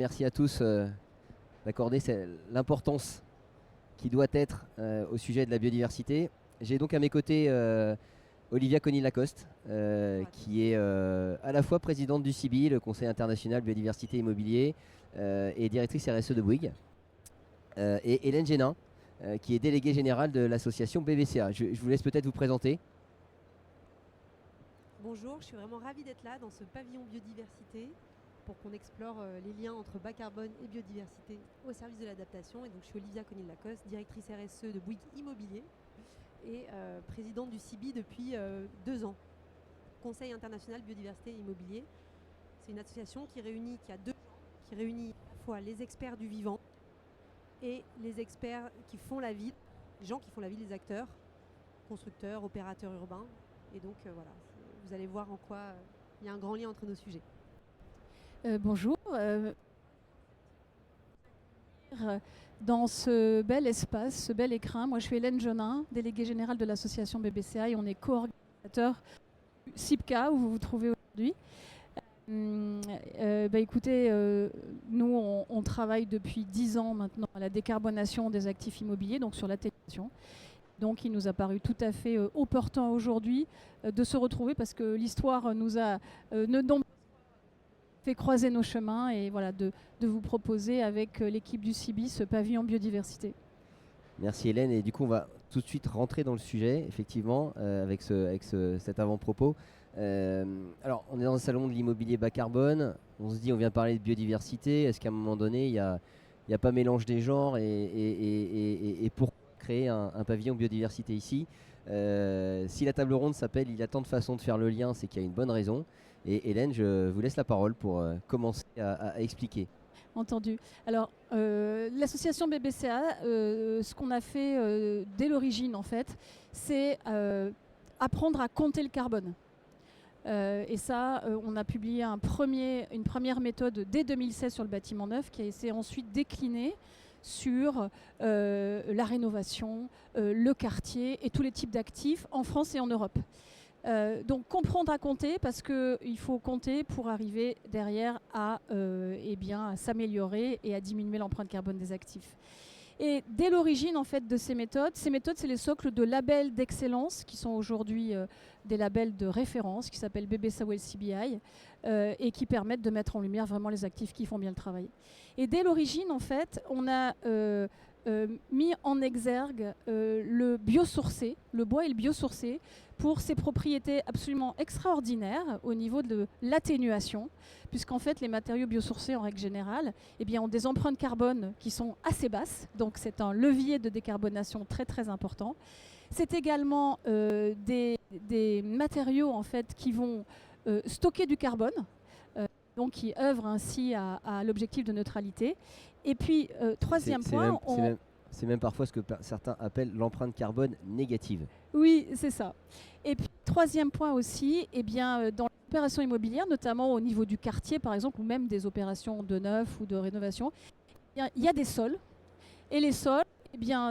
Merci à tous d'accorder l'importance qui doit être au sujet de la biodiversité. J'ai donc à mes côtés Olivia Conny-Lacoste, qui est à la fois présidente du CIBI, le Conseil international biodiversité immobilier, et directrice RSE de Bouygues, et Hélène Génin, qui est déléguée générale de l'association BBCA. Je vous laisse peut-être vous présenter. Bonjour, je suis vraiment ravie d'être là dans ce pavillon biodiversité pour qu'on explore les liens entre bas carbone et biodiversité au service de l'adaptation. Et donc je suis Olivia Conny-Lacoste, directrice RSE de Bouygues Immobilier et présidente du CIBI depuis 2 ans. Conseil international biodiversité immobilier. C'est une association qui a 2 ans, qui réunit à la fois les experts du vivant et les experts qui font la ville, les gens qui font la ville, les acteurs, constructeurs, opérateurs urbains. Et donc voilà, vous allez voir en quoi il y a un grand lien entre nos sujets. Bonjour. Dans ce bel espace, ce bel écrin, moi je suis Hélène Génin, déléguée générale de l'association BBCA et on est co-organisateur du CIPCA où vous vous trouvez aujourd'hui. Écoutez, nous on travaille depuis 10 ans maintenant à la décarbonation des actifs immobiliers, donc sur l'atténuation. Donc il nous a paru tout à fait opportun aujourd'hui de se retrouver parce que l'histoire nous a fait croiser nos chemins et voilà, de vous proposer avec l'équipe du CIBI ce pavillon biodiversité. Merci Hélène, et du coup on va tout de suite rentrer dans le sujet, effectivement, avec cet avant-propos. Alors on est dans un salon de l'immobilier bas carbone, on se dit on vient parler de biodiversité, est-ce qu'à un moment donné il n'y a pas mélange des genres et pour créer un pavillon biodiversité ici, si la table ronde s'appelle Il y a tant de façons de faire le lien, c'est qu'il y a une bonne raison. Et Hélène, je vous laisse la parole pour commencer à expliquer. Entendu. Alors, l'association BBCA, ce qu'on a fait dès l'origine, en fait, c'est apprendre à compter le carbone. Et ça, on a publié une première méthode dès 2016 sur le bâtiment neuf qui a été ensuite déclinée sur la rénovation, le quartier et tous les types d'actifs en France et en Europe. Donc comprendre à compter parce qu'il faut compter pour arriver derrière à s'améliorer et à diminuer l'empreinte carbone des actifs. Et dès l'origine en fait de ces méthodes, c'est les socles de labels d'excellence qui sont aujourd'hui des labels de référence qui s'appellent BBCA ou LCBI et qui permettent de mettre en lumière vraiment les actifs qui font bien le travail. Et dès l'origine en fait, on a mis en exergue le biosourcé, le bois et le biosourcé, pour ses propriétés absolument extraordinaires au niveau de l'atténuation, puisqu'en fait les matériaux biosourcés en règle générale ont des empreintes carbone qui sont assez basses, donc c'est un levier de décarbonation très très important. C'est également des matériaux en fait qui vont stocker du carbone, donc qui œuvrent ainsi à l'objectif de neutralité. Et puis, troisième point... C'est même parfois ce que certains appellent l'empreinte carbone négative. Oui, c'est ça. Et puis, troisième point aussi, dans l'opération immobilière, notamment au niveau du quartier, par exemple, ou même des opérations de neuf ou de rénovation, il y a des sols. Et les sols,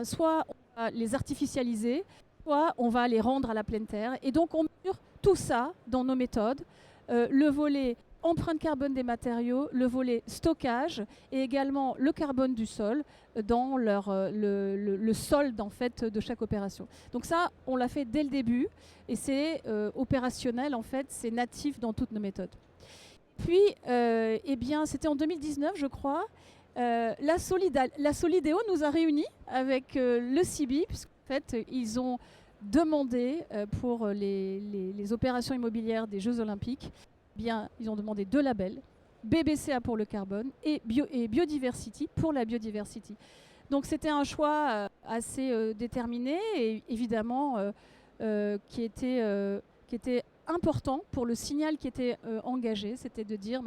soit on va les artificialiser, soit on va les rendre à la pleine terre. Et donc, on mesure tout ça dans nos méthodes. Le volet empreinte carbone des matériaux, le volet stockage et également le carbone du sol dans le solde en fait de chaque opération. Donc ça, on l'a fait dès le début et c'est opérationnel en fait, c'est natif dans toutes nos méthodes. Puis, c'était en 2019, je crois, la Solidéo nous a réunis avec le CIBI, puisqu'en fait, ils ont demandé pour les opérations immobilières des Jeux Olympiques, ils ont demandé 2 labels, BBCA pour le carbone et Biodiversity pour la biodiversité. Donc c'était un choix assez déterminé et évidemment qui était important pour le signal qui était engagé, c'était de dire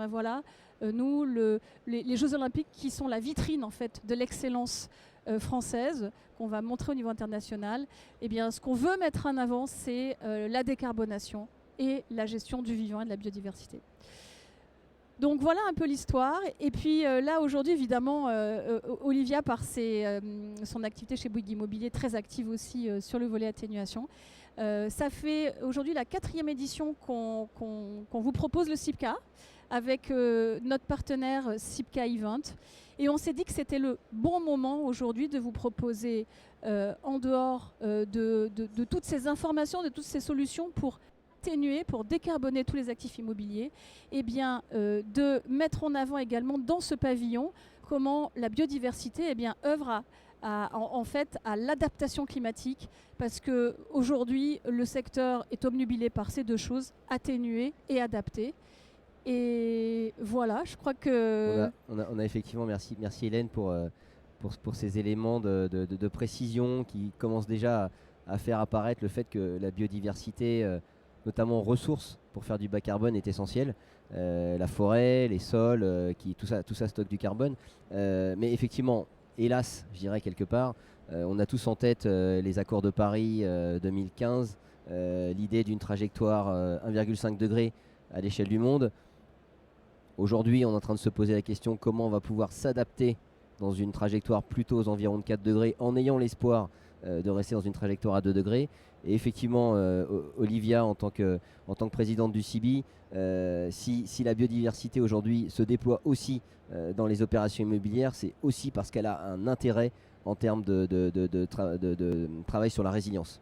nous les Jeux Olympiques qui sont la vitrine en fait de l'excellence française qu'on va montrer au niveau international, ce qu'on veut mettre en avant c'est la décarbonation et la gestion du vivant et de la biodiversité. Donc voilà un peu l'histoire. Et puis là aujourd'hui évidemment Olivia par son activité chez Bouygues Immobilier, très active aussi sur le volet atténuation. Ça fait aujourd'hui la 4e édition qu'on vous propose le CIPCA avec notre partenaire SIPCA Event. Et on s'est dit que c'était le bon moment aujourd'hui de vous proposer, en dehors de toutes ces informations, de toutes ces solutions pour atténuer, pour décarboner tous les actifs immobiliers, eh bien, de mettre en avant également dans ce pavillon comment la biodiversité œuvre en fait à l'adaptation climatique, parce qu'aujourd'hui le secteur est obnubilé par ces deux choses, atténuer et adapter. Et voilà, je crois que... On a effectivement, merci Hélène pour ces éléments de précision qui commencent déjà à faire apparaître le fait que la biodiversité, notamment en ressources pour faire du bas carbone, est essentielle. La forêt, les sols, tout ça stocke du carbone. Mais effectivement, hélas, je dirais quelque part, on a tous en tête les accords de Paris 2015, l'idée d'une trajectoire 1,5 degré à l'échelle du monde. Aujourd'hui, on est en train de se poser la question comment on va pouvoir s'adapter dans une trajectoire plutôt aux environs de 4 degrés en ayant l'espoir de rester dans une trajectoire à 2 degrés. Et effectivement, Olivia, en tant que présidente du CIBI, si la biodiversité aujourd'hui se déploie aussi dans les opérations immobilières, c'est aussi parce qu'elle a un intérêt en termes de travail sur la résilience.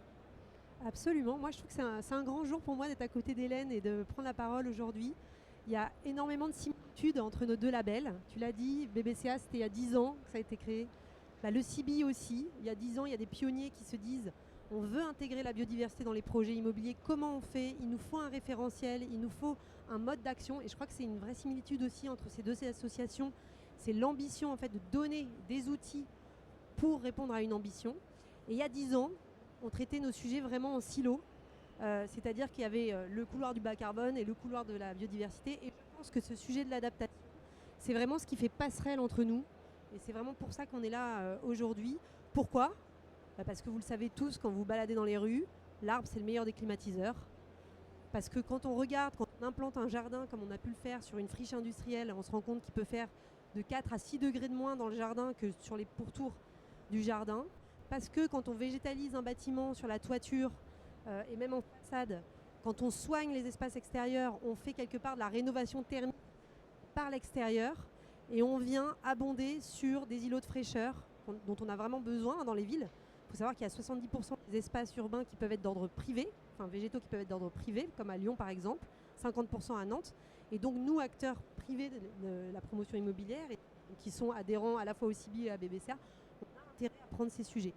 Absolument. Moi, je trouve que c'est un grand jour pour moi d'être à côté d'Hélène et de prendre la parole aujourd'hui. Il y a énormément de similitudes entre nos deux labels. Tu l'as dit, BBCA, c'était il y a 10 ans que ça a été créé. Le CIBI aussi. Il y a 10 ans, il y a des pionniers qui se disent on veut intégrer la biodiversité dans les projets immobiliers. Comment on fait? Il nous faut un référentiel, il nous faut un mode d'action. Et je crois que c'est une vraie similitude aussi entre ces deux associations. C'est l'ambition en fait de donner des outils pour répondre à une ambition. Et il y a 10 ans, on traitait nos sujets vraiment en silo. C'est-à-dire qu'il y avait le couloir du bas carbone et le couloir de la biodiversité. Et je pense que ce sujet de l'adaptation, c'est vraiment ce qui fait passerelle entre nous. Et c'est vraiment pour ça qu'on est là aujourd'hui. Pourquoi ? Parce que vous le savez tous, quand vous vous baladez dans les rues, l'arbre, c'est le meilleur des climatiseurs. Parce que quand on regarde, quand on implante un jardin, comme on a pu le faire sur une friche industrielle, on se rend compte qu'il peut faire de 4 à 6 degrés de moins dans le jardin que sur les pourtours du jardin. Parce que quand on végétalise un bâtiment sur la toiture, et même en façade, quand on soigne les espaces extérieurs, on fait quelque part de la rénovation thermique par l'extérieur et on vient abonder sur des îlots de fraîcheur dont on a vraiment besoin dans les villes. Il faut savoir qu'il y a 70% des espaces urbains qui peuvent être d'ordre privé, enfin végétaux qui peuvent être d'ordre privé, comme à Lyon par exemple, 50% à Nantes. Et donc nous, acteurs privés de la promotion immobilière, et qui sont adhérents à la fois au CIBI et à BBCA, on a intérêt à prendre ces sujets.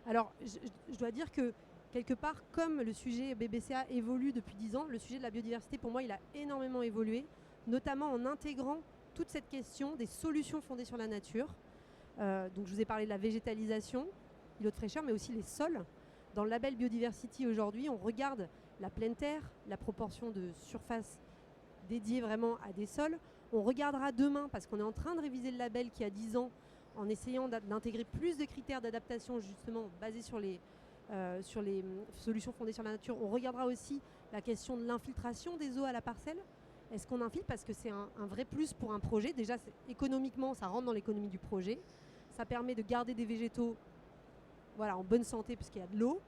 Alors, je dois dire que quelque part, comme le sujet BBCA évolue depuis 10 ans, le sujet de la biodiversité, pour moi, il a énormément évolué, notamment en intégrant toute cette question des solutions fondées sur la nature. Donc, je vous ai parlé de la végétalisation, îlots de fraîcheur, mais aussi les sols. Dans le label Biodiversity, aujourd'hui, on regarde la pleine terre, la proportion de surface dédiée vraiment à des sols. On regardera demain, parce qu'on est en train de réviser le label qui a 10 ans, en essayant d'intégrer plus de critères d'adaptation, justement, basés sur les solutions fondées sur la nature. On regardera aussi la question de l'infiltration des eaux à la parcelle. Est-ce qu'on infiltre? Parce que c'est un vrai plus pour un projet. Déjà, économiquement, ça rentre dans l'économie du projet. Ça permet de garder des végétaux en bonne santé puisqu'il y a de l'eau.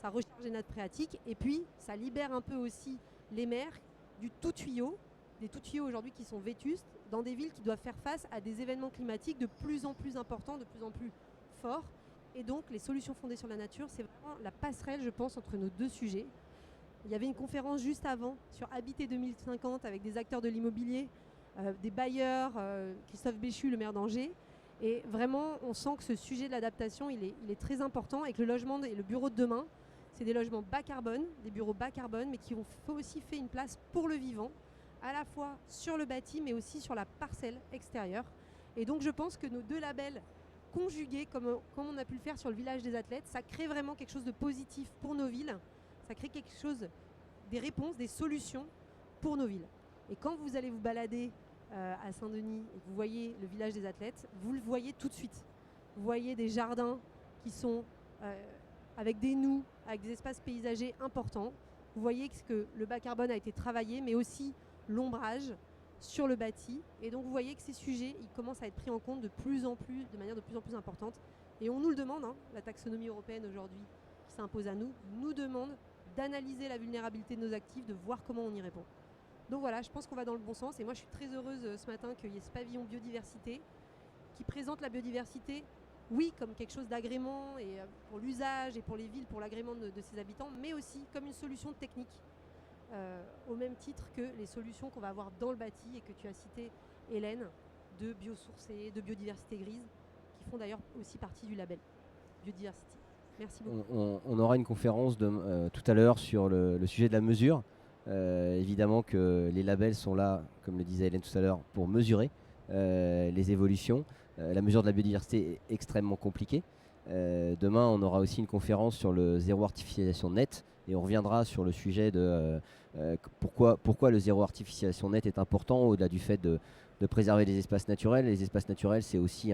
Ça recharge les nappes phréatiques. Et puis, ça libère un peu aussi les mers du tout tuyau. Des tout tuyaux aujourd'hui qui sont vétustes dans des villes qui doivent faire face à des événements climatiques de plus en plus importants, de plus en plus forts. Et donc, les solutions fondées sur la nature, c'est vraiment la passerelle, je pense, entre nos deux sujets. Il y avait une conférence juste avant sur Habiter 2050 avec des acteurs de l'immobilier, des bailleurs, Christophe Béchu, le maire d'Angers. Et vraiment, on sent que ce sujet de l'adaptation, il est très important et que le logement et le bureau de demain, c'est des logements bas carbone, des bureaux bas carbone, mais qui ont aussi fait une place pour le vivant, à la fois sur le bâti, mais aussi sur la parcelle extérieure. Et donc, je pense que nos deux labels conjugués, comme on a pu le faire sur le village des athlètes, ça crée vraiment quelque chose de positif pour nos villes. Ça crée quelque chose, des réponses, des solutions pour nos villes. Et quand vous allez vous balader à Saint-Denis et que vous voyez le village des athlètes, vous le voyez tout de suite. Vous voyez des jardins qui sont avec des noues, avec des espaces paysagers importants. Vous voyez que le bas carbone a été travaillé, mais aussi l'ombrage sur le bâti. Et donc vous voyez que ces sujets, ils commencent à être pris en compte de manière de plus en plus importante. Et on nous le demande, la taxonomie européenne aujourd'hui qui s'impose à nous, nous demande d'analyser la vulnérabilité de nos actifs, de voir comment on y répond. Donc voilà, je pense qu'on va dans le bon sens. Et moi, je suis très heureuse ce matin qu'il y ait ce pavillon biodiversité qui présente la biodiversité, oui, comme quelque chose d'agrément et pour l'usage et pour les villes, pour l'agrément de ses habitants, mais aussi comme une solution technique, au même titre que les solutions qu'on va avoir dans le bâti et que tu as cité, Hélène, de biosourcés, de biodiversité grise, qui font d'ailleurs aussi partie du label Biodiversity. Merci beaucoup. On aura une conférence tout à l'heure sur le sujet de la mesure. Évidemment que les labels sont là, comme le disait Hélène tout à l'heure, pour mesurer les évolutions. La mesure de la biodiversité est extrêmement compliquée. Demain, on aura aussi une conférence sur le zéro artificialisation net et on reviendra sur le sujet de pourquoi le zéro artificialisation net est important au-delà du fait de préserver les espaces naturels. Les espaces naturels, c'est aussi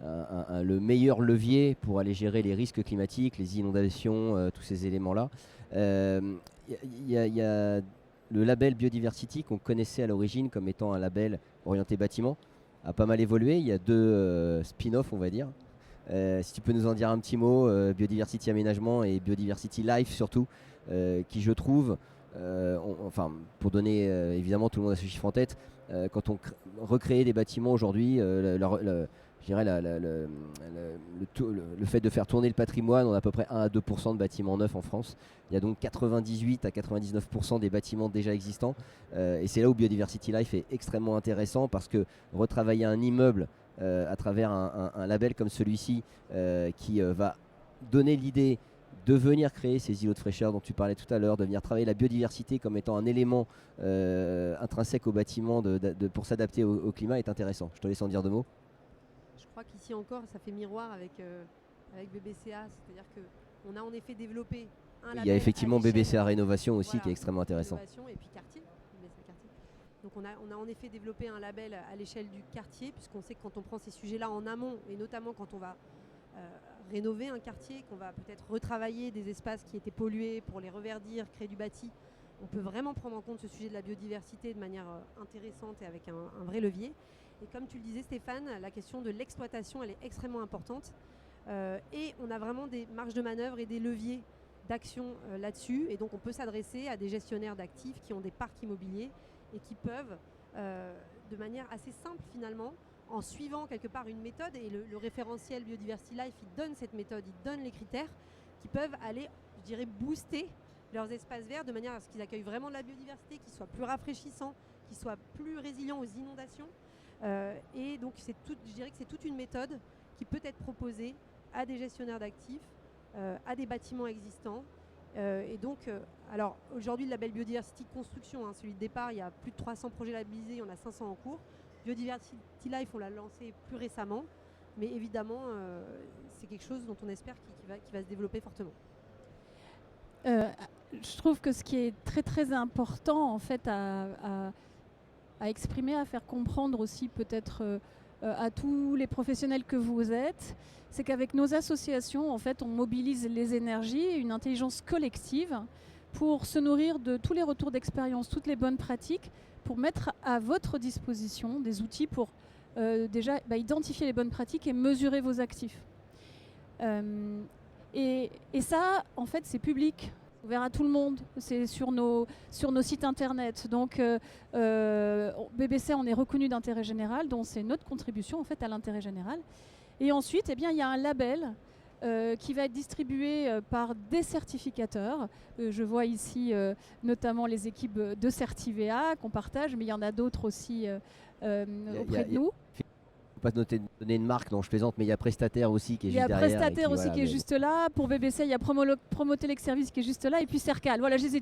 le meilleur levier pour aller gérer les risques climatiques, les inondations, tous ces éléments-là. Il y a le label Biodiversity qu'on connaissait à l'origine comme étant un label orienté bâtiment, a pas mal évolué. Il y a deux spin-offs, on va dire. Si tu peux nous en dire un petit mot, Biodiversity Aménagement et Biodiversity Life surtout, qui je trouve, pour donner, évidemment tout le monde a ce chiffre en tête, quand on recrée des bâtiments aujourd'hui, je dirais le fait de faire tourner le patrimoine, on a à peu près 1 à 2% de bâtiments neufs en France. Il y a donc 98 à 99% des bâtiments déjà existants. Et c'est là où Biodiversity Life est extrêmement intéressant parce que retravailler un immeuble à travers un label comme celui-ci qui va donner l'idée de venir créer ces îlots de fraîcheur dont tu parlais tout à l'heure, de venir travailler la biodiversité comme étant un élément intrinsèque au bâtiment pour s'adapter au climat est intéressant. Je te laisse en dire deux mots. Je crois qu'ici encore, ça fait miroir avec BBCA, c'est-à-dire qu'on a en effet développé un label. Il y a effectivement BBCA Rénovation aussi, voilà, qui est extrêmement intéressant. Et puis quartier. Donc on a en effet développé un label à l'échelle du quartier, puisqu'on sait que quand on prend ces sujets-là en amont, et notamment quand on va rénover un quartier, qu'on va peut-être retravailler des espaces qui étaient pollués pour les reverdir, créer du bâti, on peut vraiment prendre en compte ce sujet de la biodiversité de manière intéressante et avec un vrai levier. Et comme tu le disais Stéphane, la question de l'exploitation, elle est extrêmement importante. Et on a vraiment des marges de manœuvre et des leviers d'action là-dessus. Et donc on peut s'adresser à des gestionnaires d'actifs qui ont des parcs immobiliers et qui peuvent, de manière assez simple finalement, en suivant quelque part une méthode, et le référentiel Biodiversity Life, il donne cette méthode, il donne les critères, qui peuvent aller, je dirais, booster leurs espaces verts de manière à ce qu'ils accueillent vraiment de la biodiversité, qu'ils soient plus rafraîchissants, qu'ils soient plus résilients aux inondations. Et donc je dirais que c'est toute une méthode qui peut être proposée à des gestionnaires d'actifs, à des bâtiments existants. Et donc, alors aujourd'hui le label Biodiversity Construction, celui de départ, il y a plus de 300 projets labellisés, il y en a 500 en cours. Biodiversity Life, on l'a lancé plus récemment, mais évidemment c'est quelque chose dont on espère qu'il va se développer fortement. Je trouve que ce qui est très très important en fait à exprimer, à faire comprendre aussi peut-être à tous les professionnels que vous êtes, c'est qu'avec nos associations, en fait, on mobilise les énergies, une intelligence collective pour se nourrir de tous les retours d'expérience, toutes les bonnes pratiques, pour mettre à votre disposition des outils pour déjà identifier les bonnes pratiques et mesurer vos actifs. Et ça, en fait, c'est public. Ouvert à tout le monde, c'est sur nos sites internet. Donc BBC, on est reconnu d'intérêt général, donc c'est notre contribution en fait à l'intérêt général. Et ensuite, eh bien, il y a un label qui va être distribué par des certificateurs. Je vois ici notamment les équipes de Certivea qu'on partage, mais il y en a d'autres aussi auprès de nous. Pas donner une marque, non je plaisante, mais il y a Prestataire aussi qui est juste derrière. Il y a Prestataire aussi qui est juste là. Pour BBC, il y a Promotelec Service qui est juste là. Et puis Cercal. Voilà, je les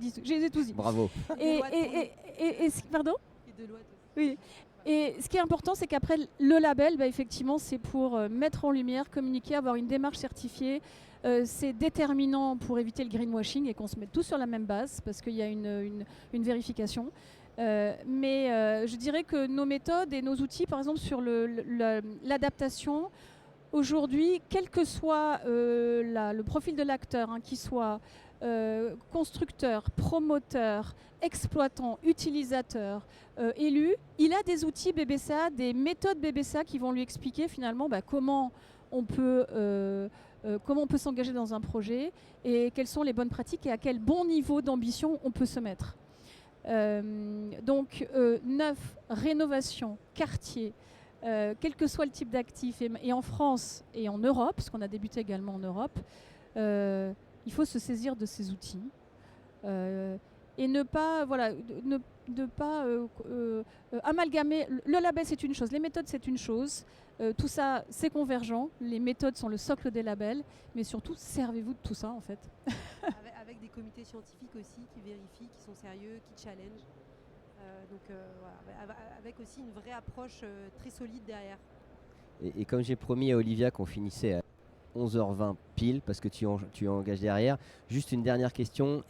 ai tous dit. Bravo. Pardon ? Et Deloitte aussi. Oui. Et ce qui est important, c'est qu'après le label, effectivement, c'est pour mettre en lumière, communiquer, avoir une démarche certifiée. C'est déterminant pour éviter le greenwashing et qu'on se mette tous sur la même base parce qu'il y a une vérification. Mais je dirais que nos méthodes et nos outils, par exemple sur l'adaptation, aujourd'hui, quel que soit le profil de l'acteur, qu'il soit constructeur, promoteur, exploitant, utilisateur, élu, il a des outils BBCA, des méthodes BBCA qui vont lui expliquer finalement comment on peut s'engager dans un projet et quelles sont les bonnes pratiques et à quel bon niveau d'ambition on peut se mettre. Donc neuf, rénovation, quartier, quel que soit le type d'actif, et en France et en Europe, parce qu'on a débuté également en Europe, il faut se saisir de ces outils et ne pas, ne pas amalgamer. Le label, c'est une chose, les méthodes, c'est une chose. Tout ça, c'est convergent. Les méthodes sont le socle des labels, mais surtout, servez-vous de tout ça, en fait. Avec des comités scientifiques aussi qui vérifient, qui sont sérieux, qui challengent. Voilà, avec aussi une vraie approche très solide derrière. Et comme j'ai promis à Olivia qu'on finissait à 11h20 pile, parce que tu engages derrière, juste une dernière question.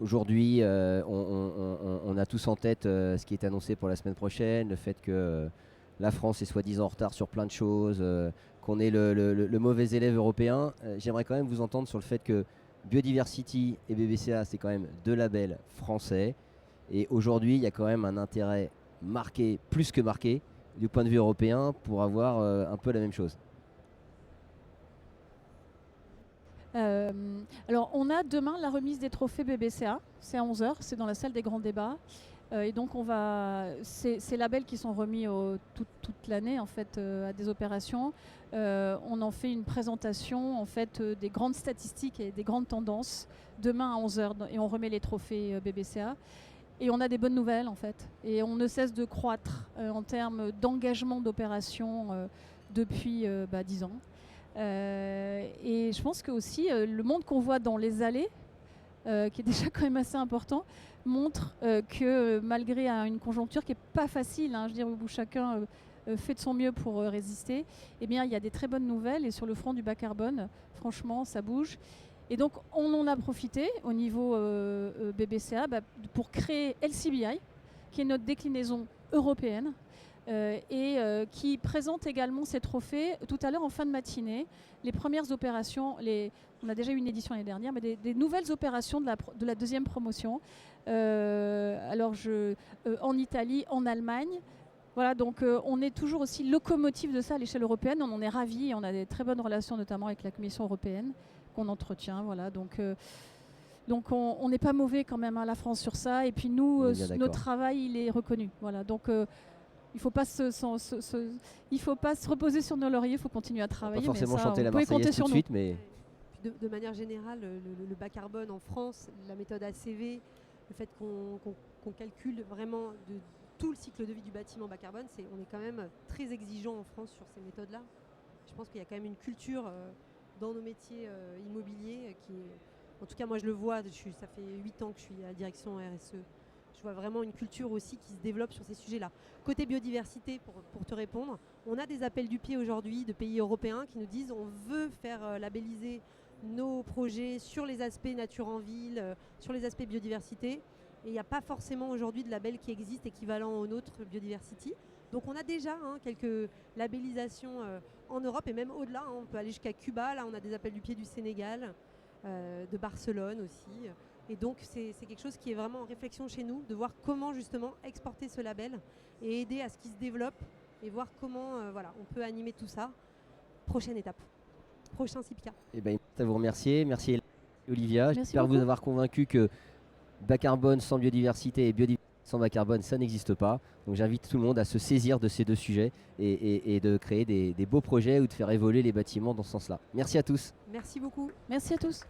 Aujourd'hui, on a tous en tête ce qui est annoncé pour la semaine prochaine, le fait que la France est soi-disant en retard sur plein de choses, qu'on est le mauvais élève européen. J'aimerais quand même vous entendre sur le fait que Biodiversity et BBCA, c'est quand même deux labels français. Et aujourd'hui, il y a quand même un intérêt marqué, plus que marqué, du point de vue européen, pour avoir un peu la même chose. Alors, on a demain la remise des trophées BBCA. C'est à 11h, c'est dans la salle des grands débats. Et donc, ces labels qui sont remis toute l'année en fait, à des opérations. On en fait une présentation en fait, des grandes statistiques et des grandes tendances demain à 11h. Et on remet les trophées BBCA. Et on a des bonnes nouvelles en fait. Et on ne cesse de croître en termes d'engagement d'opérations depuis 10 ans. Et je pense que aussi le monde qu'on voit dans les allées, qui est déjà quand même assez important, montre que malgré une conjoncture qui n'est pas facile, je veux dire, où chacun fait de son mieux pour résister, eh bien, il y a des très bonnes nouvelles. Et sur le front du bas carbone, franchement, ça bouge. Et donc, on en a profité au niveau BBCA pour créer LCBI, qui est notre déclinaison européenne, qui présente également ces trophées tout à l'heure en fin de matinée. Les premières opérations, on a déjà eu une édition l'année dernière, mais des nouvelles opérations de la deuxième promotion. En Italie, en Allemagne. Voilà, donc on est toujours aussi locomotive de ça à l'échelle européenne. On en est ravis, on a des très bonnes relations notamment avec la Commission européenne qu'on entretient. Voilà, donc on n'est pas mauvais quand même, la France, sur ça. Et puis nous, notre travail, il est reconnu. Voilà, donc il ne faut pas se reposer sur nos lauriers, il faut continuer à travailler. Pas forcément mais ça, chanter la Marseillaise tout de suite, mais... De manière générale, le bas carbone en France, la méthode ACV, le fait qu'on calcule vraiment de tout le cycle de vie du bâtiment bas carbone, on est quand même très exigeant en France sur ces méthodes-là. Je pense qu'il y a quand même une culture dans nos métiers immobiliers qui est... En tout cas, moi je le vois, ça fait 8 ans que je suis à la direction RSE. Je vois vraiment une culture aussi qui se développe sur ces sujets-là. Côté biodiversité, pour te répondre, on a des appels du pied aujourd'hui de pays européens qui nous disent on veut faire labelliser nos projets sur les aspects nature en ville, sur les aspects biodiversité. Et il n'y a pas forcément aujourd'hui de label qui existe équivalent au nôtre Biodiversity. Donc on a déjà quelques labellisations en Europe et même au-delà. On peut aller jusqu'à Cuba. Là, on a des appels du pied du Sénégal, de Barcelone aussi. Et donc c'est quelque chose qui est vraiment en réflexion chez nous, de voir comment justement exporter ce label et aider à ce qu'il se développe et voir comment on peut animer tout ça. Prochaine étape, prochain CIPCA. Eh bien, à vous remercier. Merci Olivia. J'espère vous beaucoup. avoir convaincu que bas carbone sans biodiversité et biodiversité sans bas carbone, ça n'existe pas. Donc j'invite tout le monde à se saisir de ces deux sujets et de créer des beaux projets ou de faire évoluer les bâtiments dans ce sens-là. Merci à tous. Merci beaucoup. Merci à tous.